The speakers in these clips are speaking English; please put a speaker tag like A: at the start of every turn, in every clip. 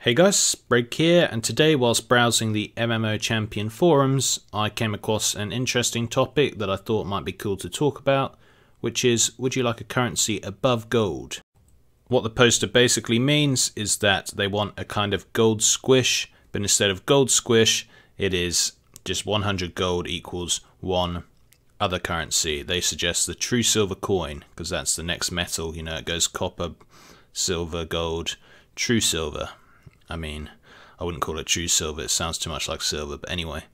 A: Hey guys, Break here, and today whilst browsing the MMO Champion forums, I came across an interesting topic that I thought might be cool to talk about, which is, would you like a currency above gold? What the poster basically means is that they want a kind of gold squish, but instead of gold squish, it is just 100 gold equals one other currency. They suggest the true silver coin, because that's the next metal, you know, it goes copper, silver, gold, true silver. I mean, I wouldn't call it true silver, it sounds too much like silver, but anyway.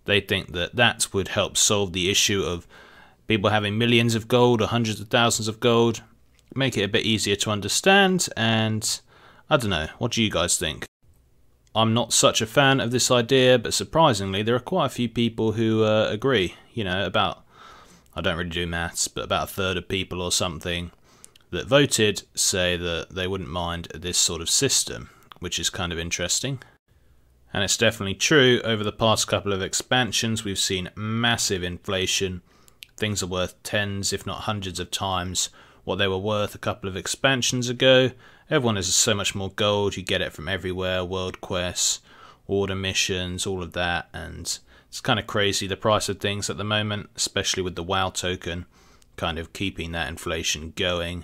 A: They think that that would help solve the issue of people having millions of gold or hundreds of thousands of gold, make it a bit easier to understand, and I don't know, what do you guys think? I'm not such a fan of this idea, but surprisingly there are quite a few people who agree. You know, about, I don't really do maths, but about a third of people or something that voted say that they wouldn't mind this sort of system, which is kind of interesting. And it's definitely true. Over the past couple of expansions we've seen massive inflation. Things are worth tens if not hundreds of times what they were worth a couple of expansions ago. Everyone has so much more gold, you get it from everywhere, world quests, order missions, all of that, and it's kind of crazy the price of things at the moment, especially with the WoW token kind of keeping that inflation going.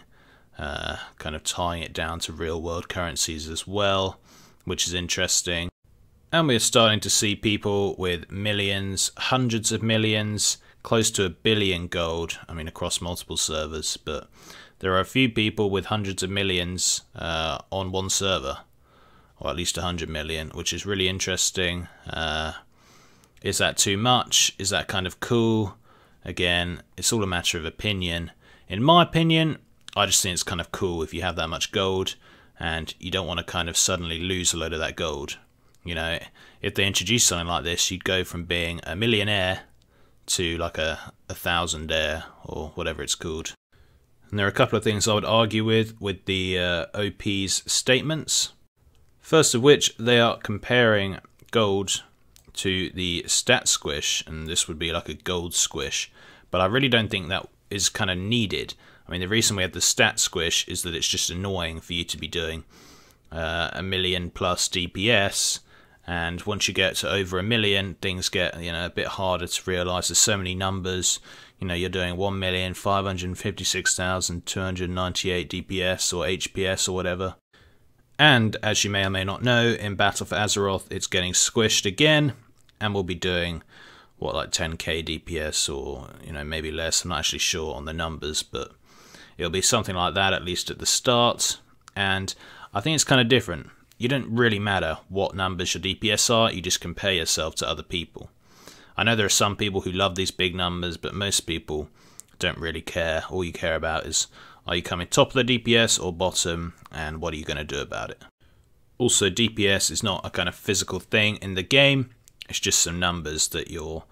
A: Kind of tying it down to real world currencies as well, which is interesting. And we're starting to see people with millions, hundreds of millions, close to 1 billion gold, I mean across multiple servers, but there are a few people with hundreds of millions on one server, or at least 100 million, which is really interesting. Is that too much? Is that kind of cool? Again, it's all a matter of opinion. In my opinion, I just think it's kind of cool if you have that much gold and you don't want to kind of suddenly lose a load of that gold. You know, if they introduce something like this, you'd go from being a millionaire to like a thousandaire or whatever it's called. And there are a couple of things I would argue with the OP's statements. First of which, they are comparing gold to the stat squish, and this would be like a gold squish. But I really don't think that is kind of needed. I mean, the reason we have the stat squish is that it's just annoying for you to be doing 1 million plus DPS, and once you get to over 1 million, things get, you know, a bit harder to realise. There's so many numbers. You know, you're doing 1,556,298 DPS or HPS or whatever. And as you may or may not know, in Battle for Azeroth, it's getting squished again, and we'll be doing what, like 10k DPS, or, you know, maybe less. I'm not actually sure on the numbers, but it'll be something like that, at least at the start. And I think it's kind of different. You don't really matter what numbers your DPS are, you just compare yourself to other people. I know there are some people who love these big numbers, but most people don't really care. All you care about is, are you coming top of the DPS or bottom, and what are you going to do about it? Also, DPS is not a kind of physical thing in the game. It's just some numbers that your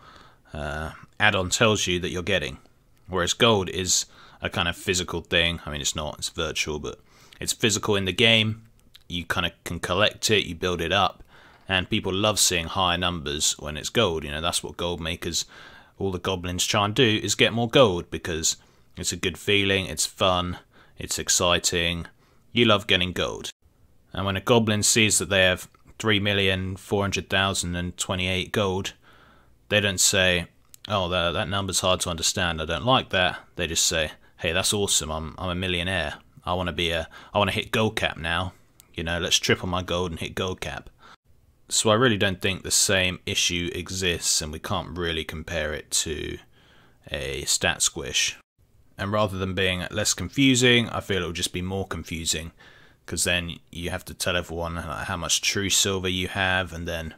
A: add-on tells you that you're getting. Whereas gold is a kind of physical thing. I mean, it's not, it's virtual, but it's physical in the game. You kind of can collect it, you build it up, and people love seeing high numbers when it's gold. You know, that's what gold makers, all the goblins try and do, is get more gold, because it's a good feeling, it's fun, it's exciting. You love getting gold. And when a goblin sees that they have 3,400,028 gold, they don't say, oh, that number's hard to understand, I don't like that. They just say, hey, that's awesome, I'm a millionaire. I want to hit gold cap now. You know, let's triple my gold and hit gold cap. So I really don't think the same issue exists, and we can't really compare it to a stat squish. And rather than being less confusing, I feel it will just be more confusing, because then you have to tell everyone how much true silver you have, and then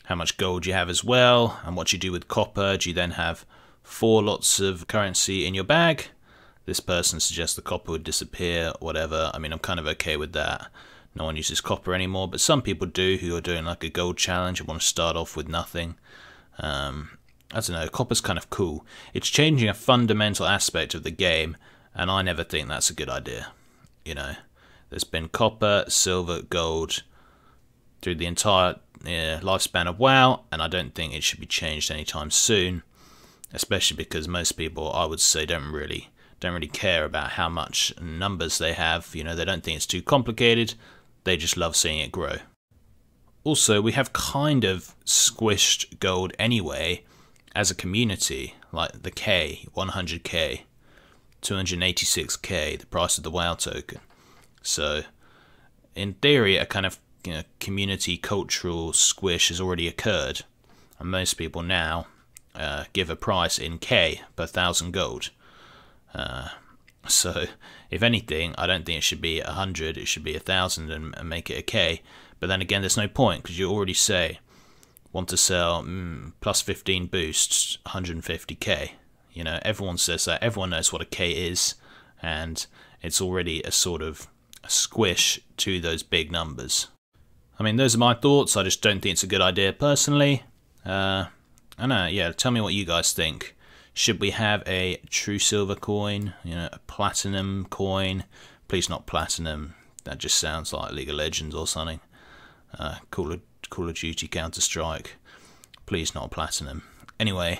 A: how much gold you have as well, and what you do with copper. Do you then have 4 lots of currency in your bag? This person suggests the copper would disappear, whatever. I mean, I'm kind of okay with that. No one uses copper anymore, but some people do, who are doing like a gold challenge and want to start off with nothing. I don't know, copper's kind of cool. It's changing a fundamental aspect of the game, and I never think that's a good idea. You know, there's been copper, silver, gold through the entire lifespan of WoW, and I don't think it should be changed anytime soon, especially because most people, I would say, don't really care about how much numbers they have. You know, they don't think it's too complicated. They just love seeing it grow. Also, we have kind of squished gold anyway as a community, like the K, 100k, 286k, the price of the WoW token. So, in theory, a kind of community cultural squish has already occurred, and most people now give a price in K per 1,000 gold. So, if anything, I don't think it should be 100, it should be 1,000 and make it a K. But then again, there's no point, because you already say, want to sell plus 15 boosts, 150k. You know, everyone says that, everyone knows what a K is, and it's already a sort of a squish to those big numbers. I mean, those are my thoughts. I just don't think it's a good idea personally. I don't know, yeah, tell me what you guys think. Should we have a true silver coin, a platinum coin? Please not platinum, that just sounds like League of Legends or something. Call of Duty, Counter-Strike. Please not platinum. Anyway,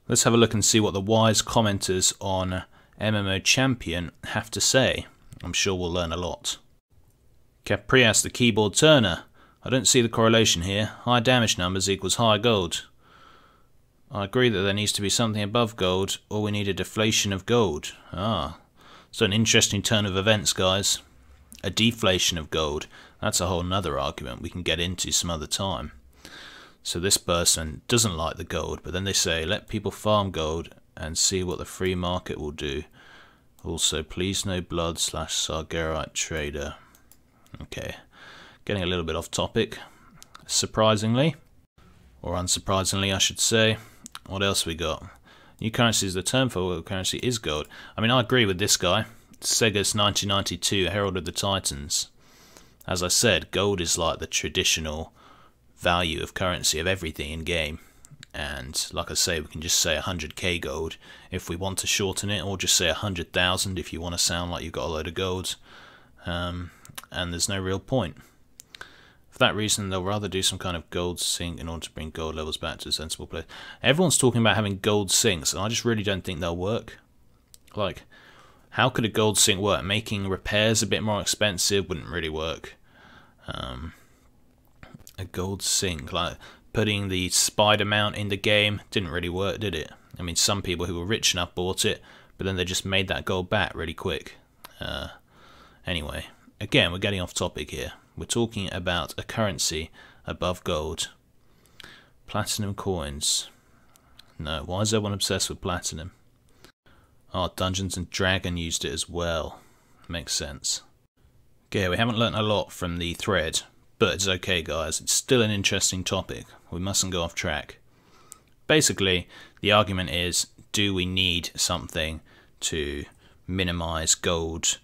A: let's have a look and see what the wise commenters on MMO Champion have to say. I'm sure we'll learn a lot. Caprias the keyboard turner. I don't see the correlation here. High damage numbers equals high gold. I agree that there needs to be something above gold, or we need a deflation of gold. So an interesting turn of events, guys. A deflation of gold. That's a whole nother argument we can get into some other time. So this person doesn't like the gold, but then they say, let people farm gold and see what the free market will do. Also, please no blood / Sargerite trader. Okay, getting a little bit off topic. Surprisingly, or unsurprisingly I should say. What else we got? New currency is the term for what currency is gold. I mean, I agree with this guy. Sega's 1992 Herald of the Titans. As I said, gold is like the traditional value of currency of everything in game. And like I say, we can just say 100k gold if we want to shorten it, or just say 100,000 if you want to sound like you've got a load of gold. And there's no real point. For that reason, they'll rather do some kind of gold sink in order to bring gold levels back to a sensible place. Everyone's talking about having gold sinks, and I just really don't think they'll work. Like, how could a gold sink work? Making repairs a bit more expensive wouldn't really work. A gold sink, like putting the spider mount in the game, didn't really work, did it? I mean, some people who were rich enough bought it, but then they just made that gold back really quick. Anyway, again, we're getting off topic here. We're talking about a currency above gold. Platinum coins. No, why is everyone obsessed with platinum? Oh, Dungeons and Dragon used it as well. Makes sense. Okay, we haven't learnt a lot from the thread, but it's okay, guys. It's still an interesting topic. We mustn't go off track. Basically, the argument is, do we need something to minimize gold,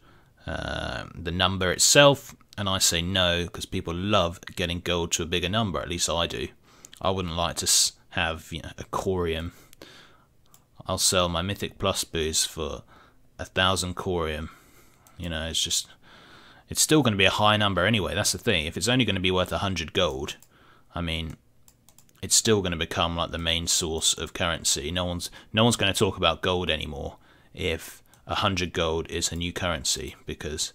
A: the number itself? And I say no, because people love getting gold to a bigger number. At least I do. I wouldn't like to have a corium. I'll sell my Mythic Plus boost for 1,000 corium. It's still going to be a high number anyway. That's the thing. If it's only going to be worth 100 gold, I mean, it's still going to become like the main source of currency. No one's going to talk about gold anymore if 100 gold is a new currency, because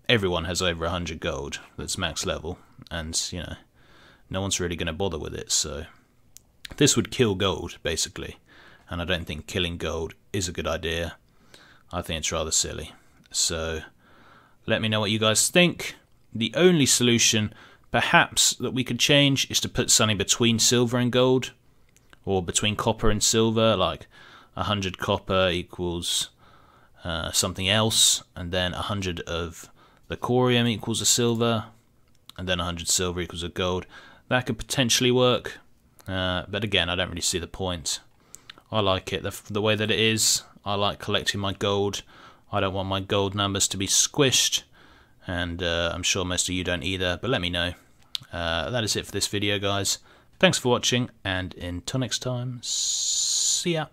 A: everyone has over 100 gold that's max level, and no one's really going to bother with it. So this would kill gold basically, and I don't think killing gold is a good idea. I think it's rather silly. So let me know what you guys think. The only solution perhaps that we could change is to put something between silver and gold, or between copper and silver, like 100 copper equals something else, and then 100 of the corium equals a silver, and then 100 silver equals a gold. That could potentially work, but again, I don't really see the point. I like it the way that it is. I like collecting my gold. I don't want my gold numbers to be squished, and I'm sure most of you don't either, but let me know. That is it for this video, guys. Thanks for watching, and until next time, see ya.